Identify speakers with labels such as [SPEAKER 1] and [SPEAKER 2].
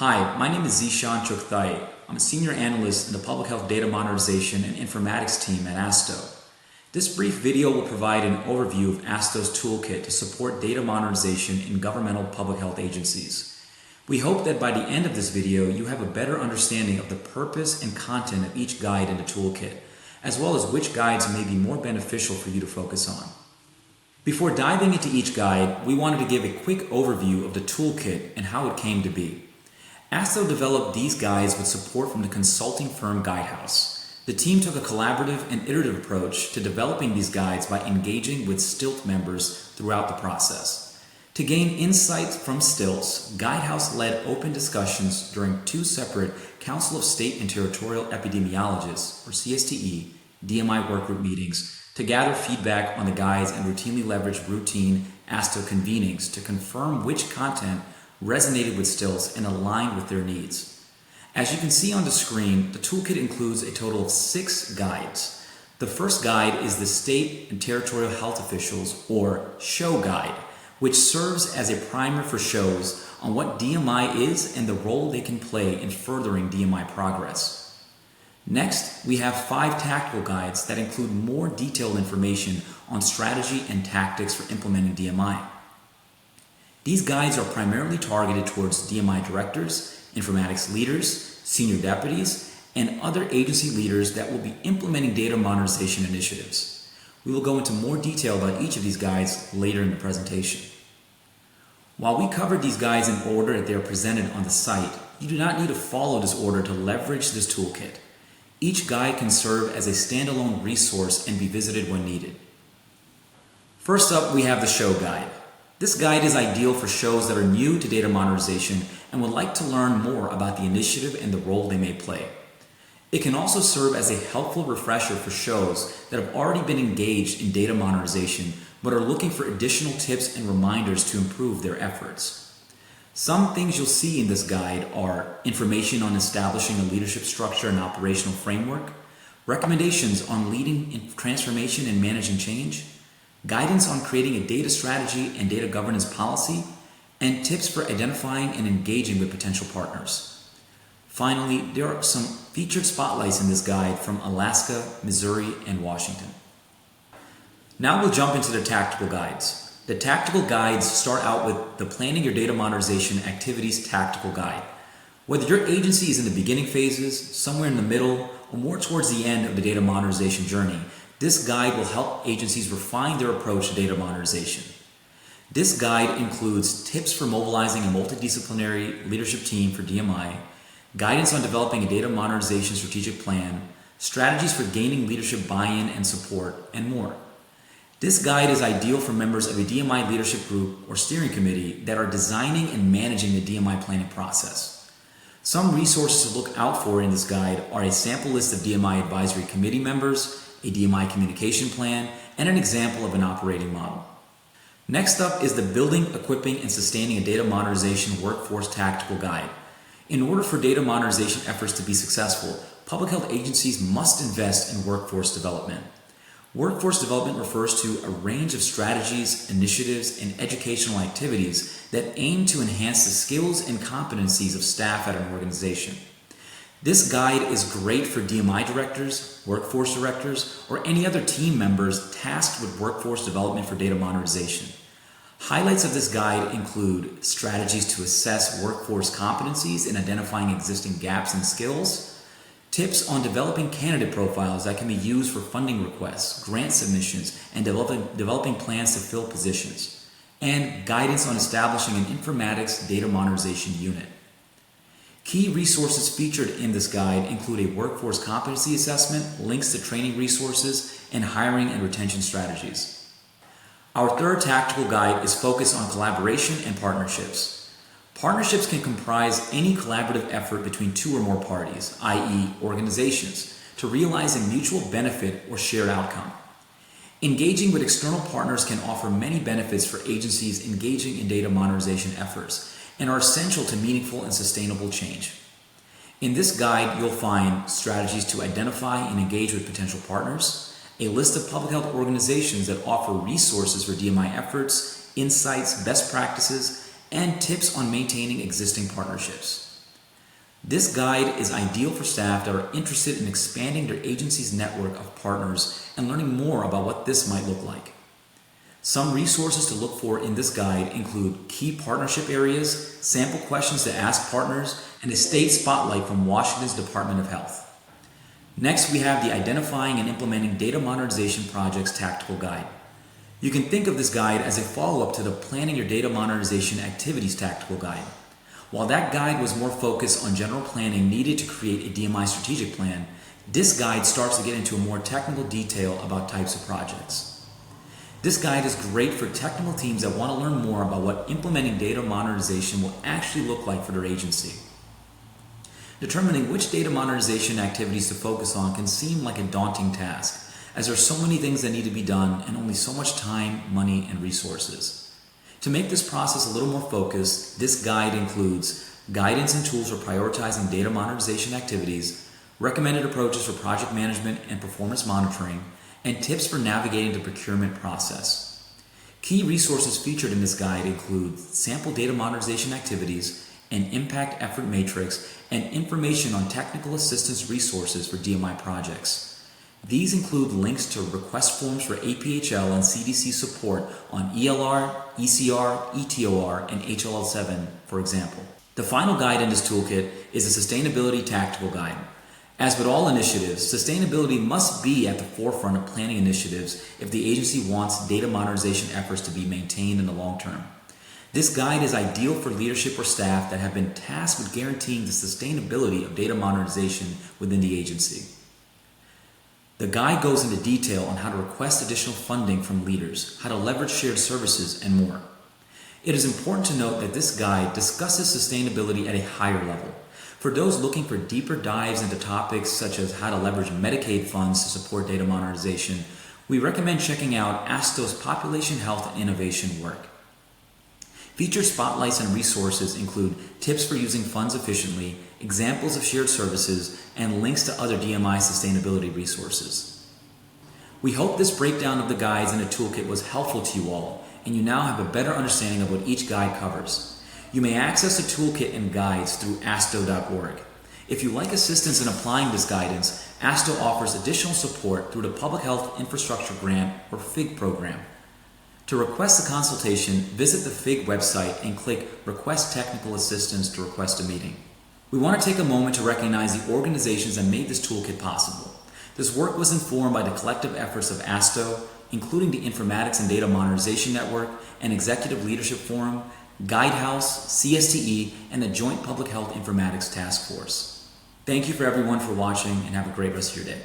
[SPEAKER 1] Hi, my name is Zishan Chokthai. I'm a senior analyst in the Public Health Data Modernization and Informatics team at ASTHO. This brief video will provide an overview of ASTHO's toolkit to support data modernization in governmental public health agencies. We hope that by the end of this video, you have a better understanding of the purpose and content of each guide in the toolkit, as well as which guides may be more beneficial for you to focus on. Before diving into each guide, we wanted to give a quick overview of the toolkit and how it came to be. ASTHO developed these guides with support from the consulting firm Guidehouse. The team took a collaborative and iterative approach to developing these guides by engaging with STILT members throughout the process. To gain insights from STILTs, Guidehouse led open discussions during two separate Council of State and Territorial Epidemiologists, or CSTE, DMI workgroup meetings to gather feedback on the guides and routinely leverage routine ASTHO convenings to confirm which content resonated with STILTs and aligned with their needs. As you can see on the screen, the toolkit includes a total of 6 guides. The first guide is the State and Territorial Health Officials, or SHOW Guide, which serves as a primer for shows on what DMI is and the role they can play in furthering DMI progress. Next, we have 5 tactical guides that include more detailed information on strategy and tactics for implementing DMI. These guides are primarily targeted towards DMI directors, informatics leaders, senior deputies, and other agency leaders that will be implementing data modernization initiatives. We will go into more detail about each of these guides later in the presentation. While we covered these guides in order that they are presented on the site, you do not need to follow this order to leverage this toolkit. Each guide can serve as a standalone resource and be visited when needed. First up, we have the SHOW Guide. This guide is ideal for shows that are new to data modernization and would like to learn more about the initiative and the role they may play. It can also serve as a helpful refresher for shows that have already been engaged in data modernization but are looking for additional tips and reminders to improve their efforts. Some things you'll see in this guide are information on establishing a leadership structure and operational framework, recommendations on leading in transformation and managing change, guidance on creating a data strategy and data governance policy, and tips for identifying and engaging with potential partners. Finally, there are some featured spotlights in this guide from Alaska, Missouri, and Washington. Now we'll jump into the tactical guides. The tactical guides start out with the Planning Your Data Modernization Activities Tactical Guide. Whether your agency is in the beginning phases, somewhere in the middle, or more towards the end of the data modernization journey, this guide will help agencies refine their approach to data modernization. This guide includes tips for mobilizing a multidisciplinary leadership team for DMI, guidance on developing a data modernization strategic plan, strategies for gaining leadership buy-in and support, and more. This guide is ideal for members of a DMI leadership group or steering committee that are designing and managing the DMI planning process. Some resources to look out for in this guide are a sample list of DMI advisory committee members, a DMI communication plan, and an example of an operating model. Next up is the Building, Equipping, and Sustaining a Data Modernization Workforce Tactical Guide. In order for data modernization efforts to be successful, public health agencies must invest in workforce development. Workforce development refers to a range of strategies, initiatives, and educational activities that aim to enhance the skills and competencies of staff at an organization. This guide is great for DMI directors, workforce directors, or any other team members tasked with workforce development for data modernization. Highlights of this guide include strategies to assess workforce competencies in identifying existing gaps in skills, tips on developing candidate profiles that can be used for funding requests, grant submissions, and developing plans to fill positions, and guidance on establishing an informatics data modernization unit. Key resources featured in this guide include a workforce competency assessment, links to training resources, and hiring and retention strategies. Our third tactical guide is focused on collaboration and partnerships. Partnerships can comprise any collaborative effort between 2 or more parties, i.e. organizations, to realize a mutual benefit or shared outcome. Engaging with external partners can offer many benefits for agencies engaging in data modernization efforts, and are essential to meaningful and sustainable change. In this guide, you'll find strategies to identify and engage with potential partners, a list of public health organizations that offer resources for DMI efforts, insights, best practices, and tips on maintaining existing partnerships. This guide is ideal for staff that are interested in expanding their agency's network of partners and learning more about what this might look like. Some resources to look for in this guide include key partnership areas, sample questions to ask partners, and a state spotlight from Washington's Department of Health. Next, we have the Identifying and Implementing Data Modernization Projects Tactical Guide. You can think of this guide as a follow-up to the Planning Your Data Modernization Activities Tactical Guide. While that guide was more focused on general planning needed to create a DMI strategic plan, this guide starts to get into a more technical detail about types of projects. This guide is great for technical teams that want to learn more about what implementing data modernization will actually look like for their agency. Determining which data modernization activities to focus on can seem like a daunting task, as there are so many things that need to be done and only so much time, money, and resources. To make this process a little more focused, this guide includes guidance and tools for prioritizing data modernization activities, recommended approaches for project management and performance monitoring, and tips for navigating the procurement process. Key resources featured in this guide include sample data modernization activities, an impact effort matrix, and information on technical assistance resources for DMI projects. These include links to request forms for APHL and CDC support on ELR, ECR, ETOR, and HLL7, for example. The final guide in this toolkit is a Sustainability Tactical Guide. As with all initiatives, sustainability must be at the forefront of planning initiatives if the agency wants data modernization efforts to be maintained in the long term. This guide is ideal for leadership or staff that have been tasked with guaranteeing the sustainability of data modernization within the agency. The guide goes into detail on how to request additional funding from leaders, how to leverage shared services, and more. It is important to note that this guide discusses sustainability at a higher level. For those looking for deeper dives into topics such as how to leverage Medicaid funds to support data modernization, we recommend checking out ASTHO's Population Health and Innovation work. Featured spotlights and resources include tips for using funds efficiently, examples of shared services, and links to other DMI sustainability resources. We hope this breakdown of the guides in the toolkit was helpful to you all, and you now have a better understanding of what each guide covers. You may access the toolkit and guides through ASTHO.org. If you like assistance in applying this guidance, ASTHO offers additional support through the Public Health Infrastructure Grant, or FIG program. To request a consultation, visit the FIG website and click Request Technical Assistance to request a meeting. We want to take a moment to recognize the organizations that made this toolkit possible. This work was informed by the collective efforts of ASTHO, including the Informatics and Data Modernization Network and Executive Leadership Forum, Guidehouse, CSTE, and the Joint Public Health Informatics Task Force. Thank you for everyone for watching, and have a great rest of your day.